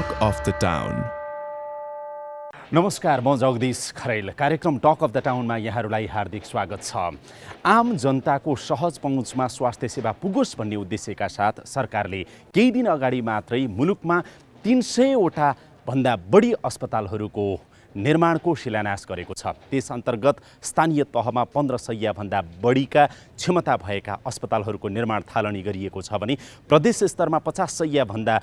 Talk of the town. नमस्कार, म जगदीश खरेल। कार्यक्रम टक अफ द टाउनमा यहाँहरूलाई हार्दिक स्वागत छ। आम जनताको सहज पहुँचमा स्वास्थ्य सेवा पुगोस् भन्ने उद्देश्यका साथ सरकारले केही दिन अगाडि मात्रै मुलुकमा 300वटा भन्दा बढी अस्पतालहरूको निर्माणको शिलान्यास गरेको छ। त्यस अन्तर्गत स्थानीय तहमा 1500 भन्दा बढीका क्षमता भएका अस्पतालहरूको निर्माण थालनी गरिएको छ भने प्रदेश स्तरमा 5000 भन्दा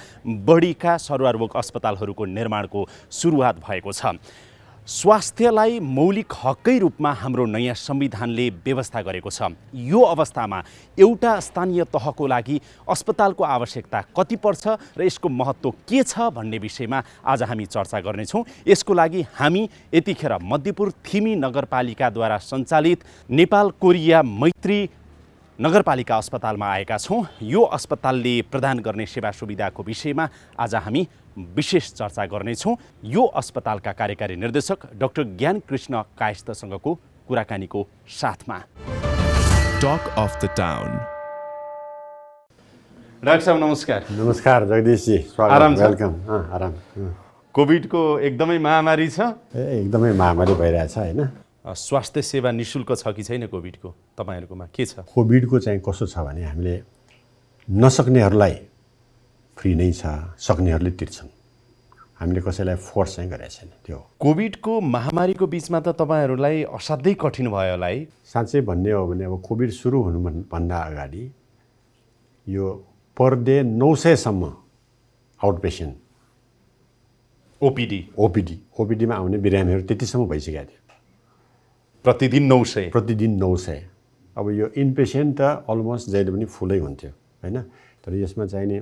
बढीका सरुवारोग अस्पतालहरूको निर्माणको सुरुवात भएको छ। स्वास्थ्यलाई मौलिक हककै रूपमा हाम्रो नयाँ संविधानले व्यवस्था गरेको छ। यो अवस्थामा एउटा स्थानीय तहको लागि अस्पतालको आवश्यकता कति पर्छ र यसको महत्त्व के छ भन्ने विषयमा आज हामी चर्चा गर्नेछौँ। यसको लागि हामी यतिखेर मध्यपुर थिमी नगरपालिकाद्वारा सञ्चालित नेपाल कोरिया मैत्री नगरपालिका अस्पतालमा आएका छौँ। यो अस्पतालले प्रदान गर्ने सेवा सुविधाको विषयमा आज हामी विशेष चर्चा गर्नेछौँ। यो अस्पतालका कार्यकारी निर्देशक डाक्टर ज्ञान कृष्ण कायस्थसँगको कुराकानीको साथमा। Talk of the town. Doctor साहब नमस्कार। नमस्कार जगदीशजी, स्वागत। आराम छ? वेलकम। आराम। कोभिडको एकदमै महामारी छ। एकदमै महामारी भइरहेछ हैन। स्वास्थ्य सेवा निःशुल्क छ कि छैन कोभिडको तपाईहरुकोमा के छ? कोभिडको चाहिँ कस्तो छ भने हामीले नसक्नेहरूलाई फ्री नै छ, सक्नेहरूले तिर्छन्। हामीले कसैलाई फोर्स चाहिँ गरेको छैन। त्यो कोभिडको महामारीको बीचमा त तपाईहरुलाई असाध्यै कठिन भयो होला है। साँच्चै भन्ने हो भने अब कोभिड सुरु हुनुभन्दा अगाडि यो पर डे 900 सम्म आउट पेसेन्ट ओपीडीमा आउने बिरामीहरू त्यतिसम्म भइसकेको थियो। प्रतिदिन 900। अब यो इनपेसेन्ट त अलमोस्ट जहिले पनि फुलै हुन्थ्यो हैन। तर यसमा चाहिने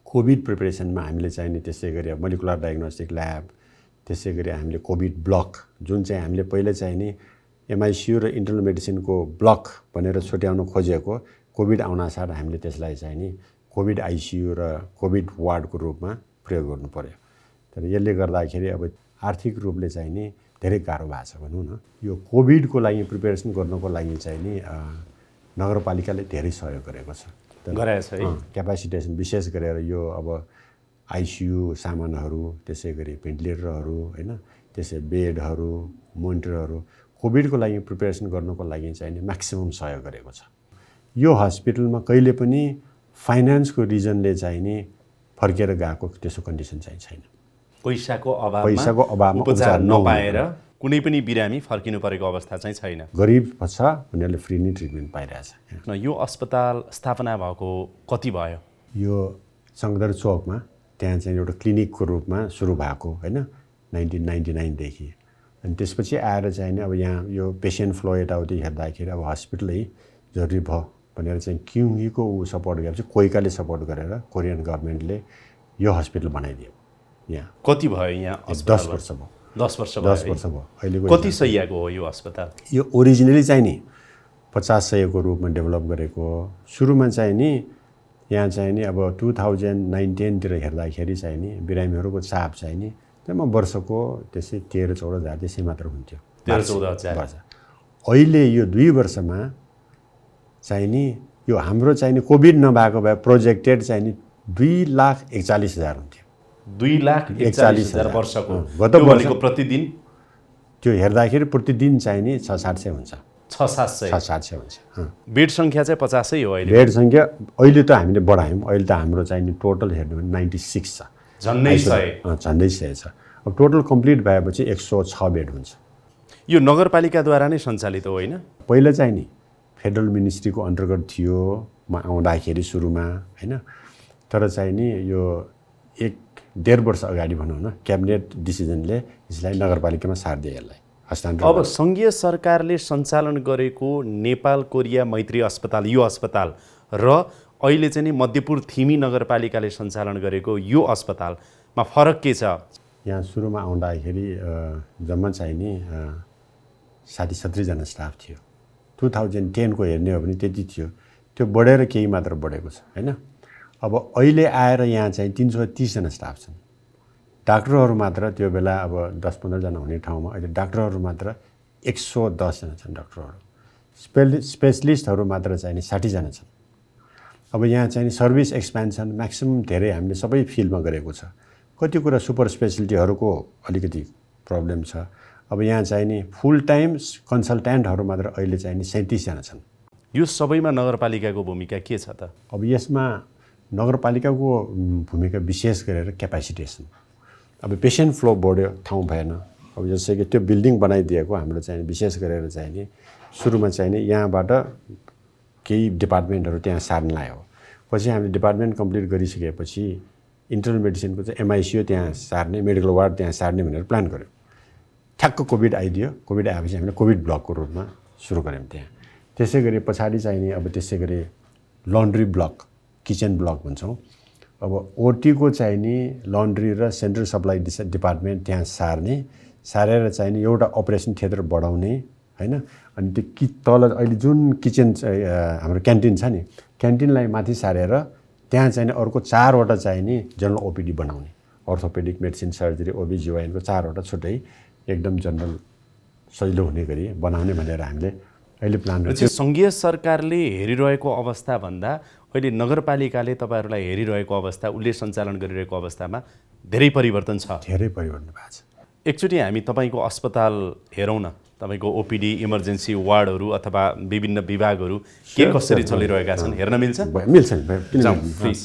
कोभिड प्रिपरेसनमा हामीले चाहिने त्यसै गरी मोलिकुलर डायग्नोस्टिक ल्याब, त्यसै गरी हामीले कोभिड ब्लक जुन चाहिँ हामीले पहिले चाहिने एमआइसियू र इन्टरनल मेडिसिनको ब्लक भनेर छुट्याउन खोजेको, कोभिड आउनासाथ हामीले त्यसलाई चाहिने कोभिड आइसियू र कोभिड वार्डको रूपमा प्रयोग गर्नु पर्यो। तर यसले गर्दाखेरि अब आर्थिक रूपले चाहिने धेरै गाह्रो भएको छ भनौँ न। यो कोभिडको लागि प्रिपेरेसन गर्नको लागि चाहिँ नि नगरपालिकाले धेरै सहयोग गरेको छ। गराएको छ है। क्यापासिटेसन विशेष गरेर यो अब आइसियू सामानहरू, त्यसै गरी भेन्टिलेटरहरू हैन, त्यसै बेडहरू, मोनिटरहरू कोभिडको लागि प्रिपेरेसन गर्नको लागि चाहिँ नि म्याक्सिमम सहयोग गरेको छ। यो हस्पिटलमा कहिले पनि फाइनान्सको रिजनले चाहिँ नि फर्केर गएको त्यसो कन्डिसन चाहिँ छैन। पैसाको अभावमा उपचार नपाएर कुनै पनि बिरामी फर्किनु परेको अवस्था चाहिँ छैन। गरिब छ उनीहरूले फ्री नै ट्रिटमेन्ट पाइरहेछ। यो अस्पताल स्थापना भएको कति भयो? यो सङ्गदर चौकमा त्यहाँ चाहिँ एउटा क्लिनिकको रूपमा सुरु भएको हैन 1999 देखि। अनि त्यसपछि आएर चाहिँ नि अब यहाँ यो पेसेन्ट फ्लो यताउति हेर्दाखेरि अब हस्पिटलै जरुरी भयो भनेर चाहिँ क्युङीको सपोर्ट गरेपछि कोइकाले सपोर्ट गरेर कोरियन गभर्मेन्टले यो हस्पिटल बनाइदियो। यहाँ कति भयो? यहाँ 10 वर्ष भयो। 10 वर्ष भयो। अहिलेको कति शैय्याको हो यो अस्पताल? यो ओरिजिनली चाहिँ नि 50 शैय्याको रूपमा डेभलप गरेको। सुरुमा चाहिँ नि यहाँ चाहिँ नि अब 2019 तिर हेर्दाखेरि चाहिँ नि बिरामीहरूको चाप चाहिँ नि त्यसमा वर्षको त्यसै 13-14 हजार त्यसै मात्र हुन्थ्यो। 13-14 हजार। अहिले यो 2 वर्षमा चाहिँ नि यो हाम्रो चाहिँ नि कोभिड नभएको भए प्रोजेक्टेड चाहिँ नि 2,41,000 हुन्थ्यो। 2,41,000 वर्षको। गत वर्षको प्रतिदिन त्यो हेर्दाखेरि प्रतिदिन चाहिँ नि 600-700 हुन्छ। 600-700 हुन्छ। बेड सङ्ख्या चाहिँ 50 हो अहिले। बेड सङ्ख्या अहिले त हामीले बढायौँ। अहिले त हाम्रो चाहिँ नि टोटल हेर्नु भने 96 छ। झन्डै 100 छ। अब टोटल कम्प्लिट भएपछि 106 बेड हुन्छ। यो नगरपालिकाद्वारा नै सञ्चालित हो होइन? पहिला चाहिँ नि फेडरल मिनिस्ट्रीको अन्तर्गत थियो म आउँदाखेरि सुरुमा हैन। तर चाहिँ नि यो 1.5 वर्ष अगाडि भनौँ न क्याबिनेट डिसिजनले यसलाई नगरपालिकामा सारिदिए। यसलाई हस्तान्तरण। अब सङ्घीय सरकारले सञ्चालन गरेको नेपाल कोरिया मैत्री अस्पताल यो अस्पताल र अहिले चाहिँ नि मध्यपुर थिमी नगरपालिकाले सञ्चालन गरेको यो अस्पतालमा फरक के छ? यहाँ सुरुमा आउँदाखेरि जम्मा चाहिँ नि 60-70 जना स्टाफ थियो। 2010 को हेर्ने हो भने त्यति थियो। त्यो बढेर केही मात्र बढेको छ हैन। अब अहिले आएर यहाँ चाहिँ 330 जना स्टाफ छन्। डाक्टरहरू मात्र त्यो बेला अब 10-15 जना हुने ठाउँमा अहिले डाक्टरहरू मात्र 110 जना छन्। डाक्टरहरू स्पेशलिस्टहरू मात्र चाहिँ 60 जना छन्। अब यहाँ चाहिँ सर्भिस एक्सपेन्सन म्याक्सिमम धेरै हामीले सबै फिल्डमा गरेको छ। कति कुरा सुपर स्पेसिलिटीहरूको अलिकति प्रब्लम छ। अब यहाँ चाहिँ नि फुल टाइम कन्सल्ट्यान्टहरू मात्र अहिले चाहिँ नि 37 जना छन्। यो सबैमा नगरपालिकाको भूमिका के छ त? अब यसमा नगरपालिकाको भूमिका विशेष गरेर क्यापासिटेसन। अब पेसेन्ट फ्लो बढ्यो, ठाउँ भएन। अब जस्तै कि त्यो बिल्डिङ बनाइदिएको हाम्रो चाहिँ विशेष गरेर चाहिँ नि सुरुमा चाहिँ नि यहाँबाट केही डिपार्टमेन्टहरू त्यहाँ सार्न लायो। पछि हामीले डिपार्टमेन्ट कम्प्लिट गरिसकेपछि इन्टरनल मेडिसिनको चाहिँ एमआइसियू त्यहाँ सार्ने, मेडिकल वार्ड त्यहाँ सार्ने भनेर प्लान गऱ्यौँ। ठ्याक्क कोभिड आइदियो। कोभिड आएपछि हामीले कोभिड ब्लकको रूपमा सुरु गऱ्यौँ त्यहाँ। त्यसै गरी पछाडि चाहिँ नि अब त्यसै गरी लन्ड्री ब्लक, किचन ब्लक भन्छौँ। अब ओटीको चाहिँ नि लन्ड्री र सेन्ट्रल सप्लाई डिपार्टमेन्ट त्यहाँ सारेर चाहिँ नि एउटा अपरेसन थिएटर बढाउने हैन। अनि त्यो तल अहिले जुन किचन हाम्रो क्यान्टिन छ नि, क्यान्टिनलाई माथि सारेर त्यहाँ चाहिँ अर्को 4वटा चाहिँ नि जनरल ओपिडी बनाउने, अर्थोपेडिक, मेडिसिन, सर्जरी, ओबिजिवाइनको 4वटा छुट्टै एकदम जनरल सजिलो हुने गरी बनाउने भनेर हामीले अहिले प्लान गर्छौँ। सङ्घीय सरकारले हेरिरहेको अवस्थाभन्दा अहिले नगरपालिकाले तपाईँहरूलाई हेरिरहेको अवस्था, उसले सञ्चालन गरिरहेको अवस्थामा धेरै परिवर्तन छ। धेरै परिवर्तन भएको छ। एकचोटि हामी तपाईँको अस्पताल हेरौँ न। तपाईँको ओपिडी, इमर्जेन्सी वार्डहरू अथवा विभिन्न विभागहरू के कसरी चलिरहेका छन् हेर्न मिल्छ? मिल्छ प्लिज।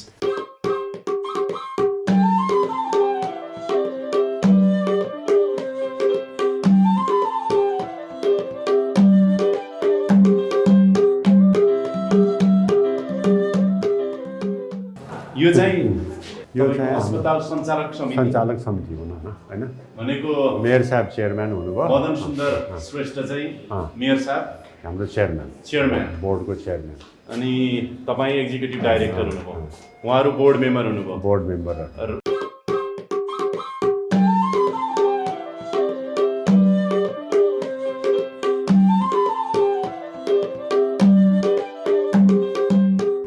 यो चाहिँ अस्पताल सञ्चालक समिति हुनु हैन। भनेको मेयर साहब चेयरम्यान हुनुभयो। मदन सुन्दर श्रेष्ठ चाहिँ मेयर साहब, हाम्रो चेयरम्यान, बोर्डको चेयरम्यान। अनि तपाईँ एक्जिक्युटिभ डाइरेक्टर हुनुभयो, उहाँहरू बोर्ड मेम्बर हुनुभयो। Board member.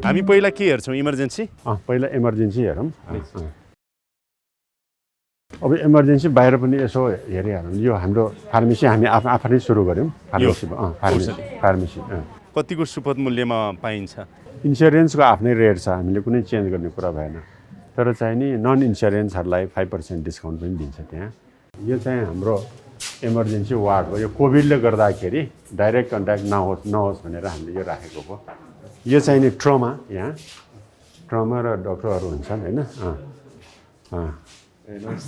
हामी पहिला के हेर्छौँ? इमर्जेन्सी। पहिला इमर्जेन्सी हेरौँ। अब इमर्जेन्सी बाहिर पनि यसो हेरिहालौँ। यो हाम्रो फार्मेसी हामी आफै सुरु गऱ्यौँ। फार्मेसी कतिको सुपथ मूल्यमा पाइन्छ? इन्सुरेन्सको आफ्नै रेट छ, हामीले कुनै चेन्ज गर्ने कुरा भएन। तर चाहिँ नि नन इन्सुरेन्सहरूलाई 5% डिस्काउन्ट पनि दिन्छ त्यहाँ। यो चाहिँ हाम्रो इमर्जेन्सी वार्ड हो। यो कोभिडले गर्दाखेरि डाइरेक्ट कन्ट्याक्ट नहोस् भनेर हामीले यो राखेको हो। यो चाहिँ नि ट्रमा, यहाँ ट्रमा र डक्टरहरू हुन्छन् हैन।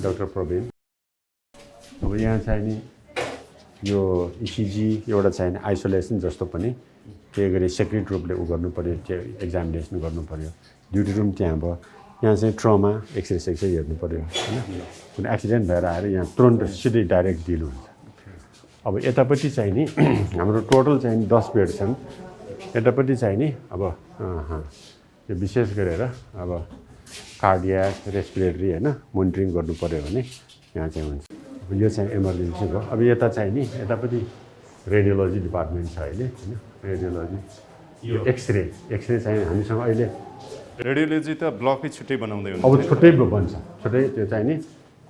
डक्टर प्रवीण। अब यहाँ चाहिँ नि यो इसिजी एउटा चाहिँ आइसोलेसन जस्तो पनि त्यही गरी सेक्रेट रूपले उ गर्नु पर्यो, त्यो एक्जामिनेसन गर्नु पर्यो। ड्युटी रुम त्यहाँ भयो। यहाँ चाहिँ ट्रमा एक्सरे हेर्नु पर्यो हैन। कुनै एक्सिडेन्ट भएर आएर यहाँ तुरन्त सिधै डाइरेक्ट डिल हुन्छ। अब यतापट्टि चाहिँ नि हाम्रो टोटल चाहिँ 10 बेड छन्। यतापट्टि चाहिँ नि अब यो विशेष गरेर अब कार्डियाक, रेस्पिरेटरी हैन मोनिटरिङ गर्नु पर्यो भने यहाँ चाहिँ हुन्छ। अब यो चाहिँ इमर्जेन्सी भयो। अब यता चाहिँ नि यतापट्टि रेडियोलोजी डिपार्टमेन्ट छ अहिले हैन। रेडियोलोजी, यो एक्सरे चाहिँ हामीसँग अहिले रेडियोलोजी त ब्लकै छुट्टै बनाउँदै हुन्छ। अब छुट्टै बन्छ, छुट्टै त्यो चाहिँ नि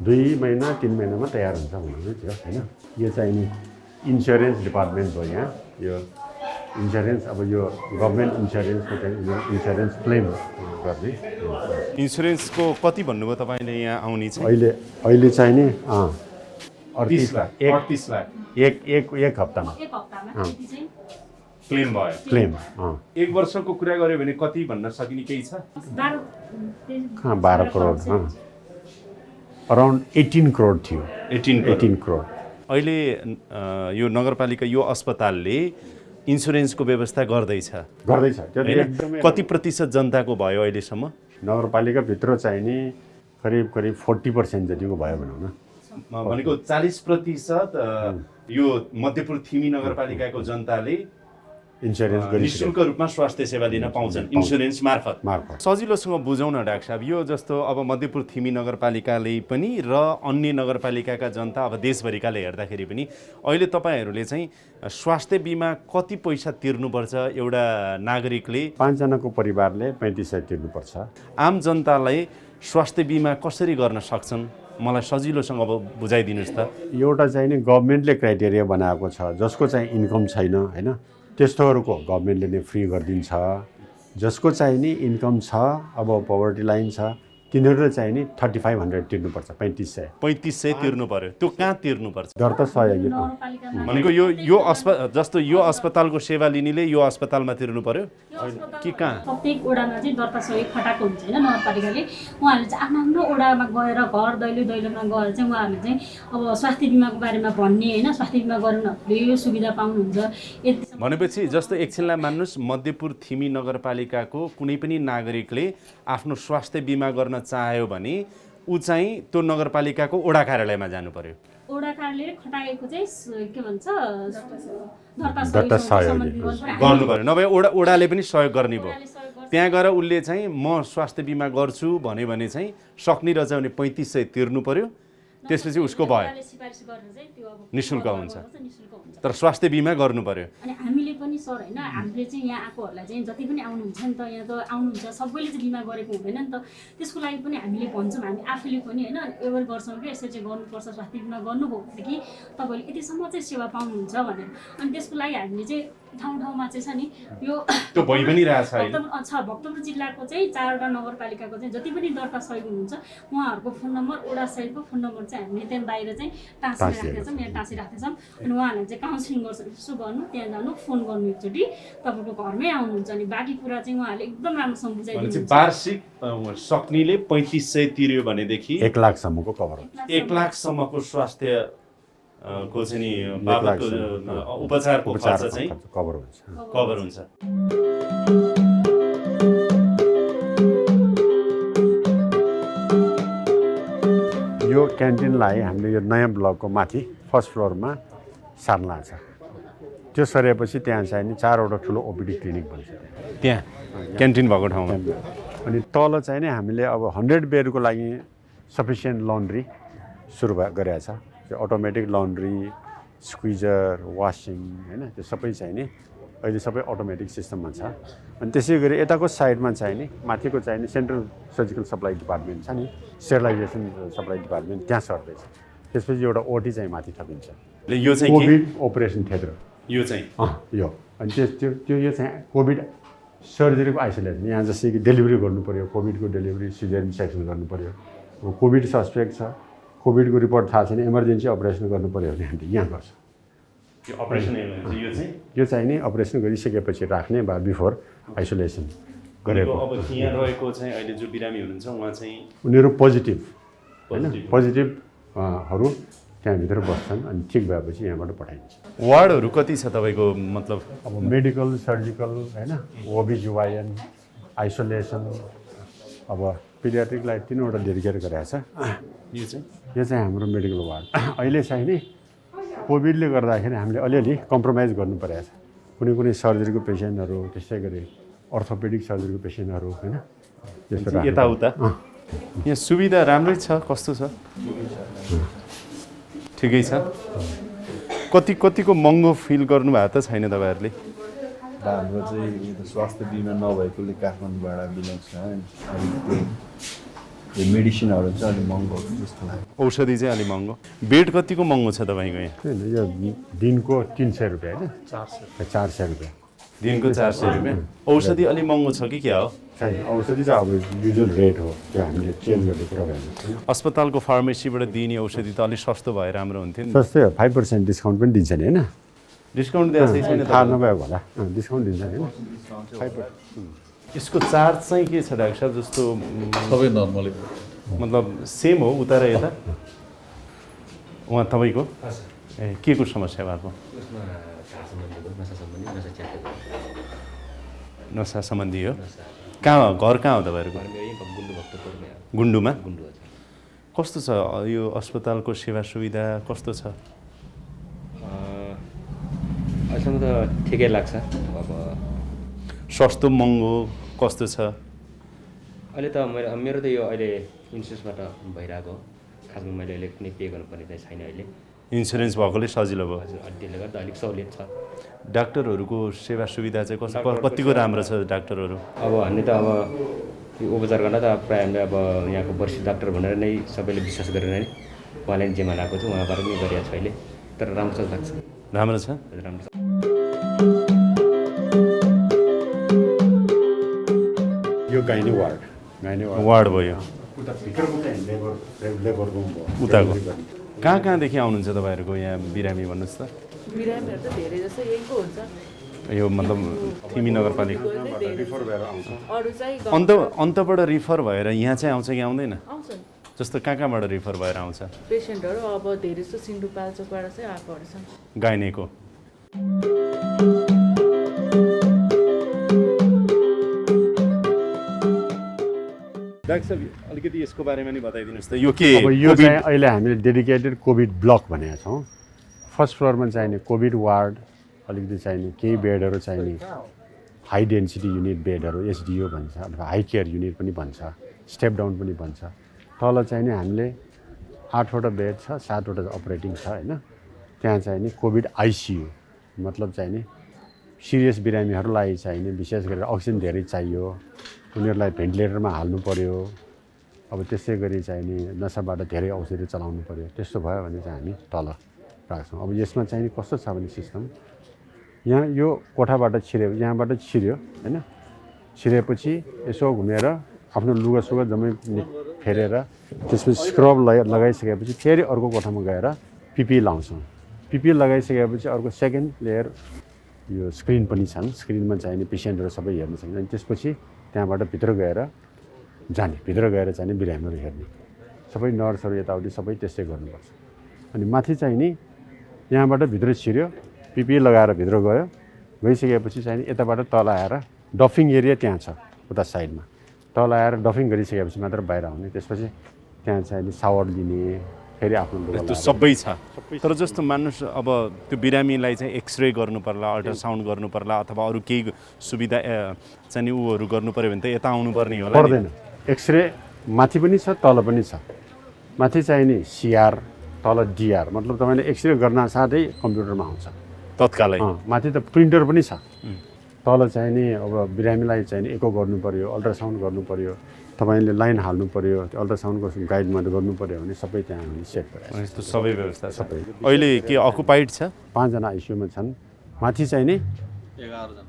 2 महिना 3 महिनामा तयार हुन्छ भन्नु थियो हैन। यो चाहिँ नि इन्सुरेन्स डिपार्टमेन्ट भयो। यहाँ यो इन्सुरेन्स, अब यो गभर्मेन्ट इन्सुरेन्सको चाहिँ इन्सुरेन्स क्लेम गर्ने। इन्सुरेन्सको कति भन्नुभयो तपाईँले यहाँ आउने चाहिँ? अहिले चाहिँ नि 38 लाख। 38 लाख एक हप्तामा क्लेम भयो। क्लेम 1 वर्षको कुरा गऱ्यो भने कति भन्न सकिने केही छ? 12 करोड। अराउन्ड 18 करोड थियो। 18 करोड। अहिले यो नगरपालिका, यो अस्पतालले इन्सुरेन्सको व्यवस्था गर्दैछ। कति प्रतिशत जनताको भयो अहिलेसम्म? नगरपालिकाभित्र चाहिँ नि करिब 40% जतिको भयो भनौँ न। भनेको 40% यो मध्यपुर थिमी नगरपालिकाको जनताले इन्सुरेन्स निःशुल्क रूपमा स्वास्थ्य सेवा लिन पाउँछन् इन्सुरेन्स मार्फत। सजिलोसँग बुझाउन डाक्टर साहब, यो जस्तो अब मध्यपुर थिमी नगरपालिकाले पनि र अन्य नगरपालिकाका जनता, अब देशभरिकाले हेर्दाखेरि पनि अहिले तपाईँहरूले चाहिँ स्वास्थ्य बिमा कति पैसा तिर्नुपर्छ एउटा नागरिकले? 5 जनाको परिवारले 3500 तिर्नुपर्छ। आम जनतालाई स्वास्थ्य बिमा कसरी गर्न सक्छन्? मलाई सजिलोसँग अब बुझाइदिनुहोस् त। एउटा चाहिँ नि गभर्मेन्टले क्राइटेरिया बनाएको छ, जसको चाहिँ इन्कम छैन हैन, त्यस्तोहरूको गभर्मेन्टले नै फ्री गरिदिन्छ। जसको चाहिँ नि इन्कम छ, अब पोभर्टी लाइन छ, तिनीहरूले चाहिँ नि 3500 तिर्नुपर्छ 3500 3500 तिर्नु पर्यो त्यो कहाँ तिर्नुपर्छ दर्ता सहयोगी भनेको यो जस्तो यो अस्पतालको सेवा लिनेले यो अस्पतालमा तिर्नु पर्यो कि कहाँ प्रत्येक ओडामा चाहिँ दर्ता सहयोग खटाएको हुन्छ होइन नगरपालिकाले उहाँहरूले चाहिँ आफ्नो आफ्नो ओडामा गएर घर दैलोमा गएर चाहिँ उहाँहरूले चाहिँ अब स्वास्थ्य बिमाको बारेमा भन्ने होइन स्वास्थ्य बिमा गरेर यो सुविधा पाउनुहुन्छ यति भनेपछि जस्तो एकछिनलाई मान्नुहोस् मध्यपुर थिमी नगरपालिकाको कुनै पनि नागरिकले आफ्नो स्वास्थ्य बिमा गर्न चाह्यो भने ऊ चाहिँ त्यो नगरपालिकाको ओडा कार्यालयमा जानु पर्यो ओडा कार्यालयले खटाएको चाहिँ के भन्छ दर्ता सहयोग गर्नु पर्यो नभए ओडाले पनि सहयोग गर्ने भयो त्यहाँ गएर उसले चाहिँ म स्वास्थ्य बिमा गर्छु भन्यो भने चाहिँ सक्ने रहेछ भने 3500 तिर्नु पर्यो त्यसपछि उसको भयो निःशुल्क हुन्छ तर स्वास्थ्य बिमा गर्नु पर्यो अनि हामीले पनि सर होइन हामीले चाहिँ यहाँ आएकोहरूलाई चाहिँ जति पनि आउनुहुन्छ नि त यहाँ त आउनुहुन्छ सबैले चाहिँ बिमा गरेको हुँदैन नि त त्यसको लागि पनि हामीले भन्छौँ हामी आफूले पनि होइन एवर गर्छौँ कि यसरी चाहिँ गर्नुपर्छ स्वास्थ्य बिमा गर्नुभयो भनेदेखि तपाईँले यतिसम्म चाहिँ सेवा पाउनुहुन्छ भनेर अनि त्यसको लागि हामीले चाहिँ ठाउँमा चाहिँ छ नि यो त्यो भइ पनि रहेछ भक्तपुर जिल्लाको चाहिँ 4वटा नगरपालिकाको चाहिँ जति पनि दर्ता सहयोग हुनुहुन्छ उहाँहरूको फोन नम्बर ओडा सहितको फोन नम्बर चाहिँ हामीले त्यहाँ बाहिर चाहिँ टाँसिराख्दैछौँ यहाँ टाँसिराख्दैछौँ अनि उहाँहरूलाई चाहिँ काउन्सिलिङ गर्छ यसो गर्नु त्यहाँ जानु फोन गर्नु एकचोटि तपाईँको घरमै आउनुहुन्छ अनि बाँकी कुरा चाहिँ उहाँहरूले एकदम राम्रोसँग बुझाइदिनुहुन्छ वार्षिक सक्नेले 3500 तिर्यो भनेदेखि 1 लाखसम्मको कभर हुन्छ 1 लाखसम्मको स्वास्थ्य को चाहिँ नि बाबतको उपचारको खर्च चाहिँ कभर हुन्छ यो क्यान्टिनलाई हामीले यो नयाँ ब्लकको माथि फर्स्ट फ्लोरमा सार्न लाग्छ त्यो सरेपछि त्यहाँ चाहिँ नि 4वटा ठुलो ओपिडी क्लिनिक बन्छ त्यहाँ क्यान्टिन भएको ठाउँमा अनि तल चाहिँ नि हामीले अब 100 बेडको लागि सफिसियन्ट लन्ड्री सुरु गरेको छ त्यो अटोमेटिक लन्ड्री स्क्विजर वासिङ होइन त्यो सबै चाहिँ नि अहिले सबै अटोमेटिक सिस्टममा छ अनि त्यसै गरी यताको साइडमा चाहिँ नि माथिको चाहिँ नि सेन्ट्रल सर्जिकल सप्लाई डिपार्टमेन्ट छ नि स्टेरिलाइजेसन सप्लाई डिपार्टमेन्ट त्यहाँ सर्दैछ त्यसपछि एउटा ओटी चाहिँ माथि थपिन्छ यो चाहिँ कोभिड अपरेसन थिएटर यो चाहिँ यो अनि त्यो यो चाहिँ कोभिड सर्जरीको आइसोलेसन यहाँ जस्तै कि डेलिभरी गर्नु पऱ्यो कोभिडको डेलिभरी सिजरियन सेक्सन गर्नु पऱ्यो अब कोभिड सस्पेक्ट छ कोभिडको रिपोर्ट थाहा छैन इमर्जेन्सी अपरेसन गर्नु पऱ्यो भने हामीले यहाँ गर्छ यो चाहिँ नि अपरेसन गरिसकेपछि राख्ने वा बिफोर आइसोलेसन गरेको अब यहाँ रहेको चाहिँ अहिले जो बिरामी हुनुहुन्छ उहाँ चाहिँ उनीहरू पोजिटिभ होइन पोजिटिभहरू त्यहाँभित्र बस्छन् अनि ठिक भएपछि यहाँबाट पठाइन्छ वार्डहरू कति छ तपाईँको मतलब अब मेडिकल सर्जिकल होइन ओबिजिवाइन आइसोलेसन अब पिडियाट्रिकलाई 3वटा डेडिकेट गरेको छ यो चाहिँ हाम्रो मेडिकल वार्ड अहिले चाहिँ नि कोभिडले गर्दाखेरि हामीले अलिअलि कम्प्रोमाइज गर्नु परेको छ कुनै सर्जरीको पेसेन्टहरू त्यसै गरी अर्थोपेडिक सर्जरीको पेसेन्टहरू होइन त्यस्तो यताउता यहाँ सुविधा राम्रै छ कस्तो छ ठिकै छ कतिको महँगो फिल गर्नुभएको त छैन तपाईँहरूले हाम्रो चाहिँ स्वास्थ्य बिमा नभएकोले काठमाडौँबाट बिलोङ छ यो मेडिसिनहरू चाहिँ अलिक महँगो जस्तो लाग्यो औषधि चाहिँ अलिक महँगो बेड कतिको महँगो छ तपाईँको यहाँ यो दिनको 300 रुपियाँ होइन 400 रुपियाँ दिनको 400 रुपियाँ औषधि अलिक महँगो छ कि क्या हो औषधि चाहिँ अब युजुअल रेट हो त्यो हामीले चेन्ज गर्ने कुरा भएन अस्पतालको फार्मेसीबाट दिने औषधि त अलिक सस्तो भए राम्रो हुन्थ्यो नि सस्तै हो 5% डिस्काउन्ट पनि दिन्छ नि होइन डिस्काउन्ट दिएको छैन थाहा नभएको होला डिस्काउन्ट दिन्छ नि होइन 5%। यसको चार्ज चाहिँ के छ डाक्टर साहब जस्तो सबै नर्मली मतलब सेम हो उता र यता उहाँ तपाईँको ए के को समस्या भएको नसा सम्बन्धी हो कहाँ घर कहाँ हो तपाईँहरूको गुन्डुमा कस्तो छ यो अस्पतालको सेवा सुविधा कस्तो छ अहिलेसम्म त ठिकै लाग्छ अब सस्तो महँगो कस्तो छ अहिले त मेरो त यो अहिले इन्सुरेन्सबाट भइरहेको खासमा मैले अहिले कुनै पे गर्नुपर्ने चाहिँ छैन अहिले इन्सुरेन्स भएकोले सजिलो भयो हजुर त्यसले गर्दा अलिक सहुलियत छ डाक्टरहरूको सेवा सुविधा चाहिँ कस्तो कतिको राम्रो छ डाक्टरहरू अब हामीले त अब यो उपचार गर्न त प्रायः हामीले अब यहाँको वरिष्ठ डाक्टर भनेर नै सबैले विश्वास गरेर नै उहाँले जेमा लगाएको छ उहाँबाट नै गरिरहेको छ अहिले तर राम्रो लाग्छ राम्रो छ हजुर राम्रो छ यो गाइनी वार्ड वार्ड भयो उता भित्रको चाहिँ लेबर रुम भयो उताको कहाँदेखि आउनुहुन्छ तपाईँहरूको यहाँ बिरामी भन्नुहोस् त बिरामीहरू त धेरै जस्तो यहीँको हुन्छ यो मतलब थिमी नगरपालिका रिफर भएर आउँछ अरू चाहिँ अन्तबाट रिफर भएर यहाँ चाहिँ आउँछ कि आउँदैन आउँछन् जस्तो कहाँबाट रिफर भएर आउँछ पेसेन्टहरू अब धेरै जस्तो सिन्धुपाल्चोकबाट चाहिँ आएकोहरू छन् गाइनेको डाक्टर साहब अलिकति यसको बारेमा नि बताइदिनुहोस् त यो के अब यो चाहिँ अहिले हामीले डेडिकेटेड कोभिड ब्लक भनेका छौँ फर्स्ट फ्लोरमा चाहिने कोभिड वार्ड अलिकति चाहिने केही बेडहरू चाहिने हाई डेन्सिटी युनिट बेडहरू एसडिओ भन्छ अथवा हाई केयर युनिट पनि भन्छ स्टेप डाउन पनि भन्छ तल चाहिने हामीले 8वटा बेड छ 7वटा अपरेटिङ छ होइन त्यहाँ चाहिने कोभिड आइसियु मतलब चाहिने सिरियस बिरामीहरूलाई चाहिने विशेष गरेर अक्सिजन धेरै चाहियो उनीहरूलाई भेन्टिलेटरमा हाल्नु पर्यो अब त्यसै गरी चाहिने नसाबाट धेरै औषधि चलाउनु पर्यो त्यस्तो भयो भने चाहिँ हामी तल राख्छौँ अब यसमा चाहिने कस्तो छ भने सिस्टम यहाँ यो कोठाबाट छिर्यो यहाँबाट छिर्यो होइन छिरेपछि यसो घुमेर आफ्नो लुगासुगा जम्मै फेरेर त्यसपछि स्क्रब लगाइसकेपछि फेरि अर्को कोठामा गएर पिपी लाउँछौँ पिपी लगाइसकेपछि अर्को सेकेन्ड लेयर यो स्क्रिन पनि छन् स्क्रिनमा चाहिने पेसेन्टहरू सबै हेर्न सक्छ अनि त्यसपछि त्यहाँबाट भित्र गएर चाहिने बिरामीहरू हेर्ने सबै नर्सहरू यताउति सबै त्यस्तै गर्नुपर्छ अनि माथि चाहिँ नि यहाँबाट भित्र छिर्यो पिपी लगाएर भित्र गयो गइसकेपछि चाहिँ यताबाट तल आएर डफिङ एरिया त्यहाँ छ उता साइडमा तल आएर डफिङ गरिसकेपछि मात्र बाहिर आउने त्यसपछि त्यहाँ चाहिँ नि सावर लिने फेरि आफ्नो लुगा त्यो सबै छ तर जस्तो मान्नुहोस् अब त्यो बिरामीलाई चाहिँ एक्सरे गर्नु पर्ला अल्ट्रासाउन्ड गर्नु पर्ला अथवा अरू केही सुविधा चाहिँ नि ऊहरू गर्नु पर्यो भने त यता आउनुपर्ने होला पर्दैन एक्सरे माथि पनि छ तल पनि छ माथि चाहिँ नि सिआर तल डिआर मतलब तपाईँले एक्सरे गर्न साथै कम्प्युटरमा आउँछ तत्कालै माथि त प्रिन्टर पनि छ तल चाहिँ नि अब बिरामीलाई चाहिँ नि एको गर्नु पर्यो अल्ट्रासाउन्ड गर्नु पर्यो तपाईँले लाइन हाल्नु पर्यो अल्ट्रासाउन्डको गाइडमा गर्नु पर्यो भने सबै त्यहाँ हामीले सेट गरेर यस्तो सबै व्यवस्था सबै अहिले के अकुपाइड छ 5 जना आइसियुमा छन् माथि चाहिँ नि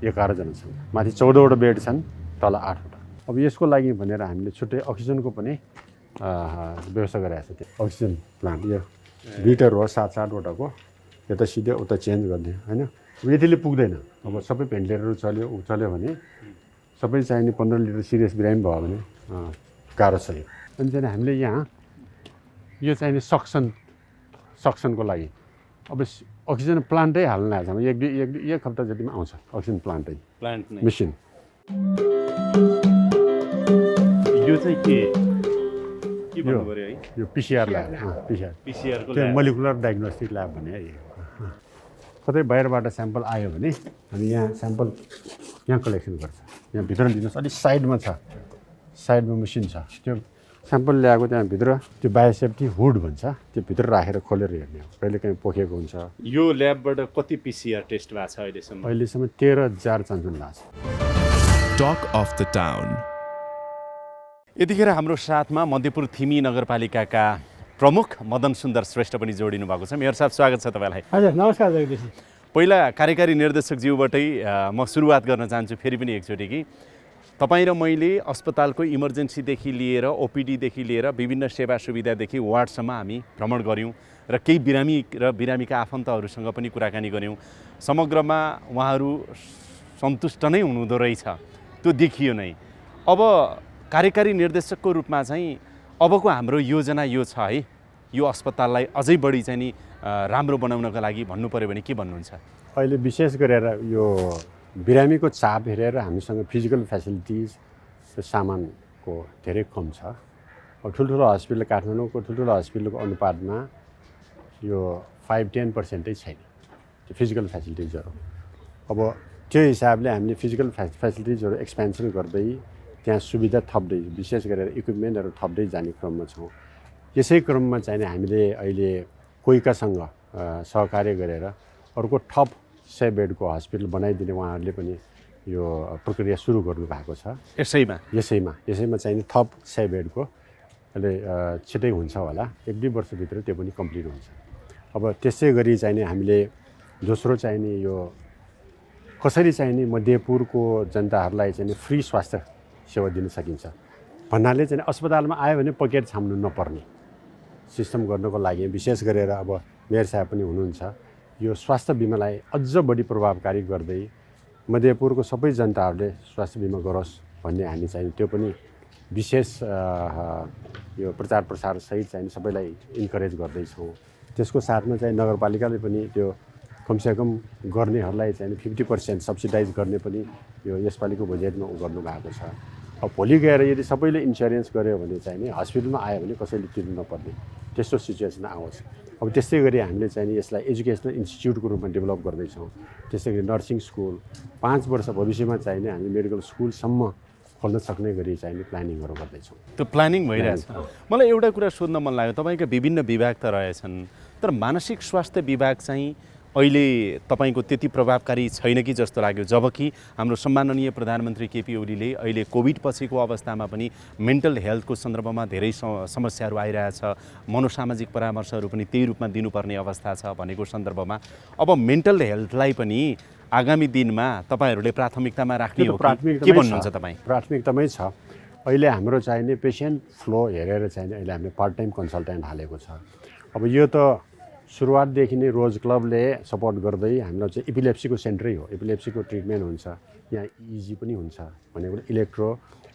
11 जना छन् माथि 14वटा बेड छन् तल 8वटा अब यसको लागि भनेर हामीले छुट्टै अक्सिजनको पनि व्यवस्था गरेको छ त्यो अक्सिजन प्लान्ट यो लिटर हो 7-8वटाको यता सिधै उता चेन्ज गर्ने होइन यतिले पुग्दैन अब सबै भेन्टिलेटरहरू चल्यो भने सबै चाहिने 15 लिटर सिरियस बिरामी भयो भने गाह्रो छ यो अनि चाहिँ हामीले यहाँ यो चाहिने सक्सनको लागि अब अक्सिजन प्लान्टै हाल्न आएको छ एक हप्ता जतिमा आउँछ अक्सिजन प्लान्टै मेसिन यो चाहिँ के भन्नु पर्यो है यो पिसिआर ल्याब पिसिआरको त्यो मोलिकुलर डायग्नोस्टिक ल्याब भने है कतै बाहिरबाट स्याम्पल आयो भने हामी यहाँ स्याम्पल यहाँ कलेक्सन गर्छ यहाँ भित्र दिनुहोस् अलिक साइडमा मेसिन छ त्यो स्याम्पल ल्याएको त्यहाँभित्र त्यो बायोसेफ्टी हुड भन्छ त्यो भित्र राखेर खोलेर हेर्ने हो कहिले काहीँ पोखेको हुन्छ यो ल्याबबाट कति पिसिआर टेस्ट भएको छ अहिलेसम्म 13,000 चान्सुन भएको छ Talk of the Town. यतिखेर हाम्रो साथमा मध्यपुर थिमी नगरपालिकाका प्रमुख मदन सुन्दर श्रेष्ठ पनि जोडिनु भएको छ मेयर साहब स्वागत छ तपाईँलाई हजुर नमस्कार जगदीश पहिला कार्यकारी निर्देशकज्यूबाटै म सुरुवात गर्न चाहन्छु फेरि पनि एकचोटि कि तपाईँ र मैले अस्पतालको इमर्जेन्सीदेखि लिएर ओपिडीदेखि लिएर विभिन्न सेवा सुविधादेखि वार्डसम्म हामी भ्रमण गऱ्यौँ र केही बिरामी र बिरामीका आफन्तहरूसँग पनि कुराकानी गऱ्यौँ समग्रमा उहाँहरू सन्तुष्ट नै हुनुहुँदो रहेछ त्यो देखियो नै अब कार्यकारी निर्देशकको रूपमा चाहिँ अबको हाम्रो योजना यो छ है यो अस्पताललाई अझै बढी चाहिँ नि राम्रो बनाउनका लागि भन्नु पर्यो भने के भन्नुहुन्छ अहिले विशेष गरेर यो बिरामीको चाप हेरेर हामीसँग फिजिकल फेसिलिटिज सामानको धेरै कम छ अब ठुल्ठुलो हस्पिटल काठमाडौँको ठुल्ठुलो हस्पिटलको अनुपातमा यो 5-10% छैन त्यो फिजिकल फेसिलिटिजहरू अब त्यो हिसाबले हामीले फिजिकल फेसिलिटिजहरू एक्सपेन्सन गर्दै त्यहाँ सुविधा थप्दै विशेष गरेर इक्विपमेन्टहरू थप्दै जाने क्रममा छौँ यसै क्रममा चाहिँ हामीले अहिले कोइकासँग सहकार्य गरेर अर्को थप 100 बेडको हस्पिटल बनाइदिने उहाँहरूले पनि यो प्रक्रिया सुरु गर्नुभएको छ यसैमा चाहिँ थप 100 बेडको अहिले छिटै हुन्छ होला 1-2 वर्षभित्र त्यो पनि कम्प्लिट हुन्छ अब त्यसै गरी चाहिँ हामीले दोस्रो चाहिने यो कसरी चाहिने मध्यपुरको जनताहरूलाई चाहिँ फ्री स्वास्थ्य सेवा दिन सकिन्छ भन्नाले चाहिँ अस्पतालमा आयो भने पकेट छाम्नु नपर्ने सिस्टम गर्नको लागि विशेष गरेर अब मेयर साहब पनि हुनुहुन्छ यो स्वास्थ्य बिमालाई अझ बढी प्रभावकारी गर्दै मध्यपुरको सबै जनताहरूले स्वास्थ्य बिमा गरोस् भन्ने हामी चाहिँ त्यो पनि विशेष यो प्रचार प्रसार सहित चाहिँ सबैलाई इन्करेज गर्दैछौँ। त्यसको साथमा चाहिँ नगरपालिकाले पनि त्यो कमसेकम गर्नेहरूलाई चाहिँ 50% सब्सिडाइज गर्ने पनि यो यसपालिको बजेटमा गर्नुभएको छ। अब भोलि गएर यदि सबैले इन्सुरेन्स गर्यो भने चाहिँ नि हस्पिटलमा आयो भने कसैले तिर्नु नपर्ने त्यस्तो सिचुएसन आओस्। अब त्यस्तै गरी हामीले चाहिँ यसलाई एजुकेसनल इन्स्टिट्युटको रूपमा डेभलप गर्दैछौँ। त्यस्तै गरी नर्सिङ स्कुल 5 वर्ष भविष्यमा चाहिँ हामी मेडिकल स्कुलसम्म खोल्न सक्ने गरी चाहिँ प्लानिङहरू गर्दैछौँ। त्यो प्लानिङ भइरहेछ। मलाई एउटा कुरा सोध्न मन लाग्यो, तपाईँका विभिन्न विभाग त रहेछन् तर मानसिक स्वास्थ्य विभाग चाहिँ अहिले तपाईँको त्यति प्रभावकारी छैन कि जस्तो लाग्यो, जबकि हाम्रो सम्माननीय प्रधानमन्त्री केपी ओलीले अहिले कोभिड पछिको अवस्थामा पनि मेन्टल हेल्थको सन्दर्भमा धेरै समस्याहरू आइरहेछ, मनोसामाजिक परामर्शहरू पनि त्यही रूपमा दिनुपर्ने अवस्था छ भनेको सन्दर्भमा अब मेन्टल हेल्थलाई पनि आगामी दिनमा तपाईँहरूले प्राथमिकतामा राख्ने हो के भन्नुहुन्छ तपाईँ? प्राथमिकतामै छ। अहिले हाम्रो चाहिने पेसेन्ट फ्लो हेरेर चाहिँ अहिले हामीले पार्ट टाइम कन्सल्टेन्ट हालेको छ। अब यो त सुरुवातदेखि नै रोज क्लबले सपोर्ट गर्दै हाम्रो चाहिँ एपिलेप्सीको सेन्टरै हो। एपिलेप्सीको ट्रिटमेन्ट हुन्छ यहाँ, इजी पनि हुन्छ भनेको इलेक्ट्रो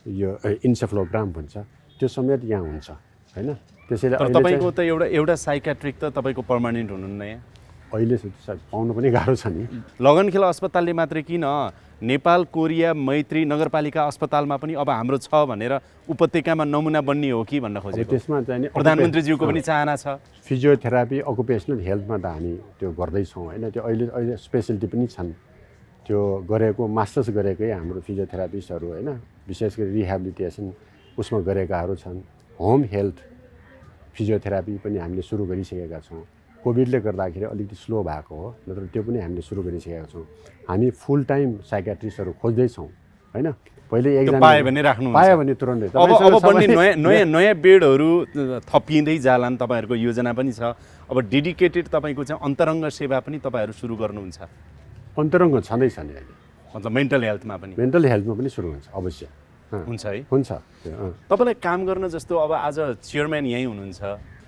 यो इन्सेफ्लोग्राम भन्छ त्यो समेत यहाँ हुन्छ हैन। त्यसैले तपाईँको त एउटा साइकेट्रिक त तपाईँको पर्मानेन्ट हुनुहुन्न यहाँ अहिले पाउनु पनि गाह्रो छ नि। लगनखेला अस्पतालले मात्रै किन नेपाल कोरिया मैत्री नगरपालिका अस्पतालमा पनि अब हाम्रो छ भनेर उपत्यकामा नमुना बन्ने हो कि भन्न खोजेको। त्यसमा चाहिँ प्रधानमन्त्रीज्यूको पनि चाहना छ। फिजियोथेरापी अकुपेसनल हेल्थमा त हामी त्यो गर्दैछौँ होइन। त्यो अहिले स्पेसलिटी पनि छन्, त्यो गरेको मास्टर्स गरेकै हाम्रो फिजियोथेरापिस्टहरू होइन, विशेष गरी रिहेबिलिटेसन उसमा गरेकाहरू छन्। होम हेल्थ फिजियोथेरापी पनि हामीले सुरु गरिसकेका छौँ। कोभिडले गर्दाखेरि अलिकति स्लो भएको हो, नत्र त्यो पनि हामीले सुरु गरिसकेका छौँ। हामी फुल टाइम साइकेट्रिस्टहरू खोज्दैछौँ होइन। पहिले एकजना पायो भने तुरन्तै अब बन्ने नयाँ बेडहरू थपिँदै जालान्, तपाईँहरूको योजना पनि छ। अब डेडिकेटेड तपाईँको चाहिँ अन्तरङ्ग सेवा पनि तपाईँहरू सुरु गर्नुहुन्छ? अन्तरङ्ग छँदैछ नि अहिले, मतलब मेन्टल हेल्थमा पनि सुरु हुन्छ अवश्य हुन्छ है। हुन्छ। तपाईँलाई काम गर्न जस्तो अब आज चेयरम्यान यहीँ हुनुहुन्छ,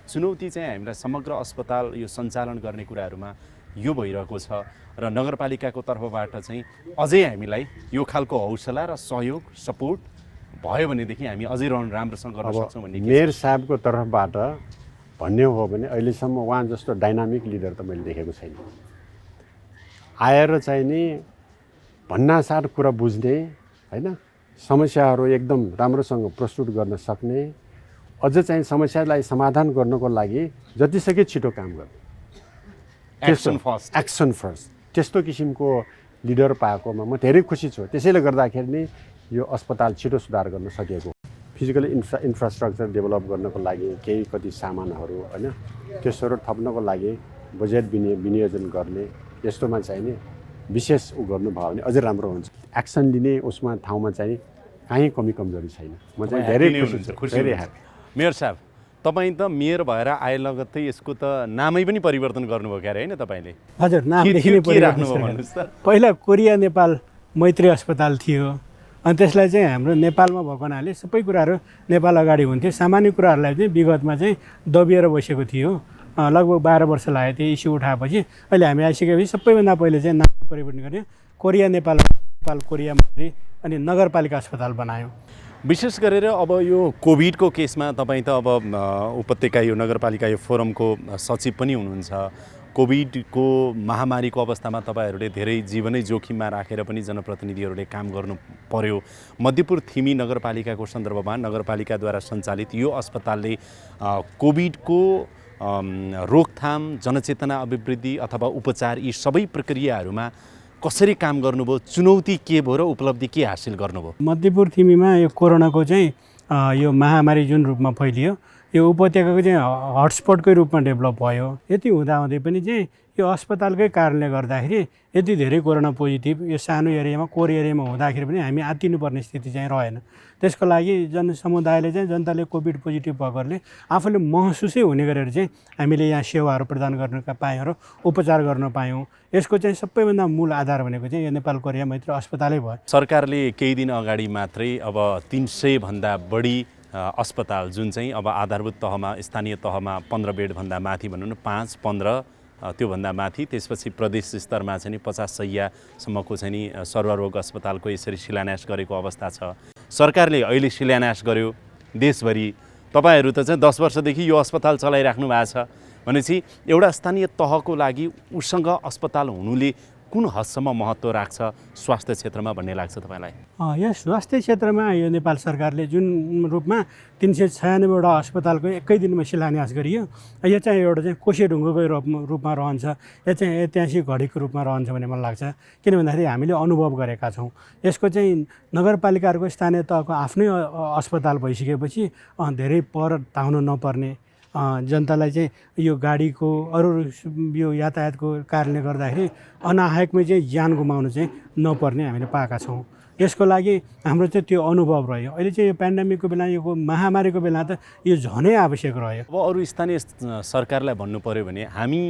चुनौती चाहिँ हामीलाई समग्र अस्पताल यो सञ्चालन गर्ने कुराहरूमा यो भइरहेको छ र नगरपालिकाको तर्फबाट चाहिँ अझै हामीलाई यो खालको हौसला र सहयोग सपोर्ट भयो भनेदेखि हामी अझै राम्रोसँग गर्न सक्छौँ भन्ने। मेयर साहबको तर्फबाट भन्ने हो भने अहिलेसम्म उहाँ जस्तो डाइनामिक लिडर त मैले देखेको छैन। आएर चाहिँ नि भन्नासाथ कुरा बुझ्ने होइन, समस्याहरू एकदम राम्रोसँग प्रस्तुत गर्न सक्ने, अझ चाहिँ समस्यालाई समाधान गर्नको लागि जतिसक्दो छिटो काम गर्ने, एक्सन फर्स्ट त्यस्तो किसिमको लिडर पाएकोमा म धेरै खुसी छु। त्यसैले गर्दाखेरि नै यो अस्पताल छिटो सुधार गर्न सकिएको। फिजिकल इन्फ्रास्ट्रक्चर डेभलप गर्नको लागि केही कति सामानहरू होइन त्यसहरू थप्नको लागि बजेट विनियोजन गर्ने, यस्तोमा चाहिँ नि विशेष गर्नुभयो भने अझै राम्रो हुन्छ। एक्सन लिने उसमा ठाउँमा चाहिँ कहीँ कमी कमजोरी छैन। म चाहिँ धेरै खुसी, धेरै ह्याप्पी। मेयर साहब, तपाईँ त मेयर भएर आए लगत्तै यसको त नामै पनि परिवर्तन गर्नुभयो क्यारे होइन तपाईँले? हजुर, नामदेखि नै परिवर्तन। पहिला कोरिया नेपाल मैत्री अस्पताल थियो, अनि त्यसलाई चाहिँ हाम्रो नेपालमा भएको हुनाले सबै कुराहरू नेपाल अगाडि हुन्थ्यो। सामान्य कुराहरूलाई चाहिँ विगतमा चाहिँ दबिएर बसेको थियो। लगभग 12 वर्ष लाग्यो त्यो इस्यु उठाएपछि। अहिले हामी आइसकेपछि सबैभन्दा पहिले चाहिँ नाम परिवर्तन गर्ने, कोरिया नेपाल कोरिया मैत्री अनि नगरपालिका अस्पताल बनायो। विशेष गरेर अब यो कोभिडको केसमा तपाईँ त अब उपत्यका यो नगरपालिका यो फोरमको सचिव पनि हुनुहुन्छ। कोभिडको महामारीको अवस्थामा तपाईँहरूले धेरै जीवनै जोखिममा राखेर पनि जनप्रतिनिधिहरूले काम गर्नु पर्यो। मध्यपुर थिमी नगरपालिकाको सन्दर्भमा नगरपालिकाद्वारा सञ्चालित यो अस्पतालले कोभिडको रोकथाम, जनचेतना अभिवृद्धि अथवा उपचार यी सबै प्रक्रियाहरूमा कसरी काम गर्नुभयो, चुनौती के भयो र उपलब्धि के हासिल गर्नुभयो? मध्यपुर थिमीमा यो कोरोनाको चाहिँ यो महामारी जुन रूपमा फैलियो, यो उपत्यकाको चाहिँ हटस्पटकै रूपमा डेभलप भयो। यति हुँदाहुँदै पनि चाहिँ यो अस्पतालकै कारणले गर्दाखेरि यति धेरै कोरोना पोजिटिभ यो सानो एरियामा कोर एरियामा हुँदाखेरि पनि हामी आत्तिनुपर्ने स्थिति चाहिँ रहेन। त्यसको लागि जनसमुदायले चाहिँ जनताले कोभिड पोजिटिभ भएकोहरूले आफूले महसुसै हुने गरेर चाहिँ हामीले यहाँ सेवाहरू प्रदान गर्न पायौँ र उपचार गर्न पायौँ। यसको चाहिँ सबैभन्दा मूल आधार भनेको चाहिँ यो नेपाल कोरिया मैत्री अस्पतालै भयो। सरकारले केही दिन अगाडि मात्रै अब 300 भन्दा बढी अस्पताल जुन चाहिँ अब आधारभूत तहमा स्थानीय तहमा 15 बेडभन्दा माथि भनौँ न 5, 15 त्योभन्दा माथि, त्यसपछि प्रदेश स्तरमा चाहिँ नि 50 शय्यासम्मको चाहिँ नि सर्वरोग अस्पतालको यसरी शिलान्यास गरेको अवस्था छ। सरकारले अहिले शिलान्यास गर्यो देशभरि, तपाईँहरू त चाहिँ 10 वर्षदेखि यो अस्पताल चलाइराख्नु भएको छ भनेपछि एउटा स्थानीय तहको लागि उसँग अस्पताल हुनुले कुन हदसम्म महत्त्व राख्छ स्वास्थ्य क्षेत्रमा भन्ने लाग्छ तपाईँलाई? यस स्वास्थ्य क्षेत्रमा यो नेपाल सरकारले जुन रूपमा 396वटा अस्पतालको एकै दिनमा शिलान्यास गरियो, यो चाहिँ एउटा चाहिँ कोसेढुङ्गोकै रूपमा रहन्छ, यो चाहिँ ऐतिहासिक घडीको रूपमा रहन्छ भन्ने मलाई लाग्छ। किन भन्दाखेरि हामीले अनुभव गरेका छौँ यसको चाहिँ नगरपालिकाहरूको स्थानीय तहको आफ्नै अस्पताल भइसकेपछि धेरै पर धाउनु नपर्ने, जनतालाई चाहिँ यो गाडीको अरू यो यातायातको कारणले गर्दाखेरि अनाहकमै चाहिँ ज्यान गुमाउनु चाहिँ नपर्ने हामीले पाएका छौँ। यसको लागि हाम्रो चाहिँ त्यो अनुभव रह्यो। अहिले चाहिँ यो पेन्डेमिकको बेला, यो महामारीको बेला त यो झनै आवश्यक रह्यो। अब अरू स्थानीय सरकारलाई भन्नु पर्यो भने हामी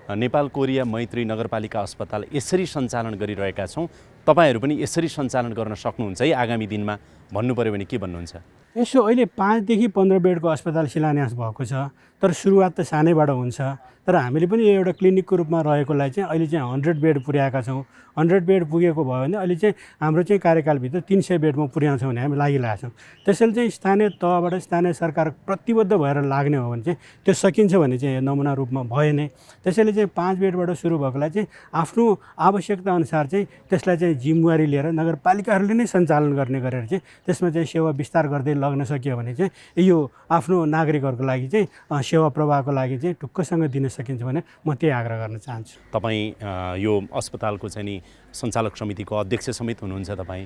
नेपाल कोरिया मैत्री नगरपालिका अस्पताल यसरी सञ्चालन गरिरहेका छौँ, तपाईँहरू पनि यसरी सञ्चालन गर्न सक्नुहुन्छ है आगामी दिनमा भन्नु पर्यो भने के भन्नुहुन्छ? यसो अहिले 5 देखि 15 बेडको अस्पताल शिलान्यास भएको छ, तर सुरुवात त सानैबाट हुन्छ। तर हामीले पनि यो एउटा क्लिनिकको रूपमा रहेकोलाई चाहिँ अहिले चाहिँ 100 बेड पुर्याएका छौँ। 100 बेड पुगेको भयो भने अहिले चाहिँ हाम्रो चाहिँ कार्यकालभित्र 300 बेडमा पुर्याउँछौँ भने हामी लागिरहेको छौँ। त्यसैले चाहिँ स्थानीय तहबाट स्थानीय सरकार प्रतिबद्ध भएर लाग्ने हो भने चाहिँ त्यो सकिन्छ भने चाहिँ नमुना रूपमा भयो नै। त्यसैले चाहिँ 5 बेडबाट सुरु भएकोलाई चाहिँ आफ्नो आवश्यकता अनुसार चाहिँ त्यसलाई चाहिँ जिम्मेवारी लिएर नगरपालिकाहरूले नै सञ्चालन गर्ने गरेर चाहिँ त्यसमा चाहिँ सेवा विस्तार गर्दै लग्न सकियो भने चाहिँ यो आफ्नो नागरिकहरूको लागि चाहिँ सेवा प्रवाहको लागि चाहिँ ढुक्कसँग दिन सकिन्छ भने म त्यही आग्रह गर्न चाहन्छु। तपाईँ यो अस्पतालको चाहिँ नि सञ्चालक समितिको अध्यक्ष समेत हुनुहुन्छ, तपाईँ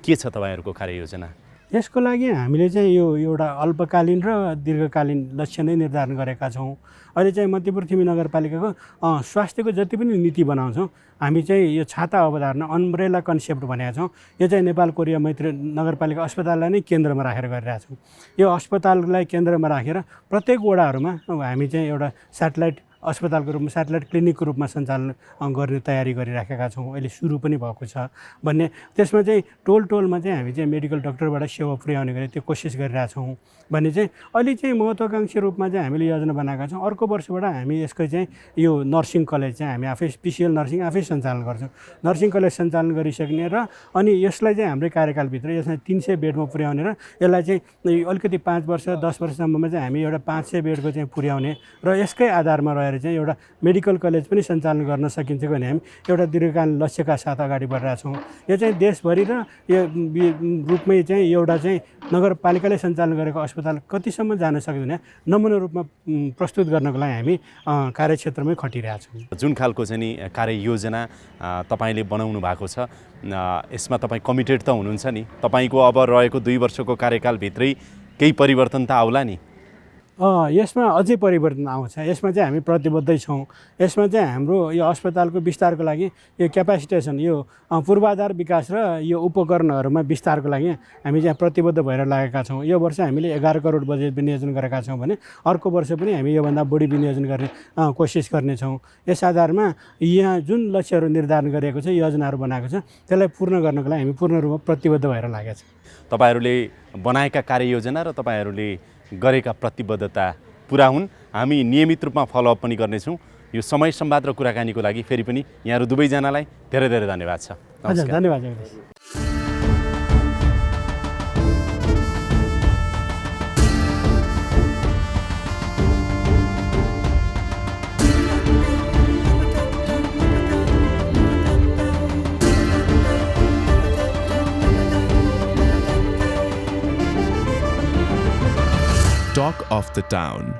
के छ तपाईँहरूको कार्ययोजना? यसको लागि हामीले चाहिँ यो एउटा अल्पकालीन र दीर्घकालीन लक्ष्य नै निर्धारण गरेका छौँ। अहिले चाहिँ मध्यपुर थिमी नगरपालिकाको स्वास्थ्यको जति पनि नीति बनाउँछौँ हामी चाहिँ यो छाता अवधारणा अम्ब्रेला कन्सेप्ट भनेका छौँ। यो चाहिँ नेपाल कोरिया मैत्री नगरपालिका अस्पताललाई नै केन्द्रमा राखेर गरिरहेका छौँ। यो अस्पताललाई केन्द्रमा राखेर प्रत्येक वडाहरूमा हामी चाहिँ एउटा सेटेलाइट अस्पतालको रूपमा, सेटेलाइट क्लिनिकको रूपमा सञ्चालन गर्ने तयारी गरिराखेका छौँ। अहिले सुरु पनि भएको छ भन्ने, त्यसमा चाहिँ टोलमा चाहिँ हामी चाहिँ मेडिकल डक्टरबाट सेवा पुर्याउने गरी त्यो कोसिस गरिरहेछौँ भन्ने चाहिँ अहिले चाहिँ महत्त्वाकांक्षी रूपमा चाहिँ हामीले योजना बनाएका छौँ। अर्को वर्षबाट हामी यसको चाहिँ यो नर्सिङ कलेज चाहिँ हामी आफै स्पेसियल नर्सिङ आफै सञ्चालन गर्छौँ। नर्सिङ कलेज सञ्चालन गरिसक्ने र अनि यसलाई चाहिँ हाम्रै कार्यकालभित्र यसलाई 300 बेडमा पुर्याउने र यसलाई चाहिँ अलिकति 5 वर्ष 10 वर्षसम्ममा चाहिँ हामी एउटा 500 बेडको चाहिँ पुर्याउने र यसकै आधारमा रहेर चाहिँ एउटा मेडिकल कलेज पनि सञ्चालन गर्न सकिन्छ भने हामी एउटा दीर्घकालीन लक्ष्यका साथ अगाडि बढिरहेका छौँ। यो चाहिँ देशभरि र यो रूपमै चाहिँ एउटा चाहिँ नगरपालिकाले सञ्चालन गरेको अस्पताल कतिसम्म जान सक्यो भने नमुना रूपमा प्रस्तुत गर्नको लागि हामी कार्यक्षेत्रमै खटिरहेका छौँ। जुन खालको चाहिँ नि कार्ययोजना तपाईँले बनाउनु भएको छ यसमा तपाईँ कमिटेड त हुनुहुन्छ नि? तपाईँको अब रहेको 2 वर्षको कार्यकालभित्रै केही परिवर्तन त आउला नि? यसमा अझै परिवर्तन आउँछ। यसमा चाहिँ हामी प्रतिबद्धै छौँ। यसमा चाहिँ हाम्रो यो अस्पतालको विस्तारको लागि यो क्यापासिटेसन, यो पूर्वाधार विकास र यो उपकरणहरूमा विस्तारको लागि हामी चाहिँ प्रतिबद्ध भएर लागेका छौँ। यो वर्ष हामीले 11 करोड बजेट विनियोजन गरेका छौँ भने अर्को वर्ष पनि हामी योभन्दा बढी विनियोजन गर्ने कोसिस गर्नेछौँ। यस आधारमा यहाँ जुन लक्ष्यहरू निर्धारण गरिएको छ, योजनाहरू बनाएको छ, त्यसलाई पूर्ण गर्नको लागि हामी पूर्ण रूपमा प्रतिबद्ध भएर लागेका छौँ। तपाईँहरूले बनाएका कार्ययोजना र तपाईँहरूले गरेका प्रतिबद्धता पुरा हुन्, हामी नियमित रूपमा फलोअप पनि गर्नेछौँ। यो समय संवाद र कुराकानीको लागि फेरि पनि यहाँहरू दुवैजनालाई धेरै धेरै धन्यवाद छ। हजुर, धन्यवाद। Talk of the Town.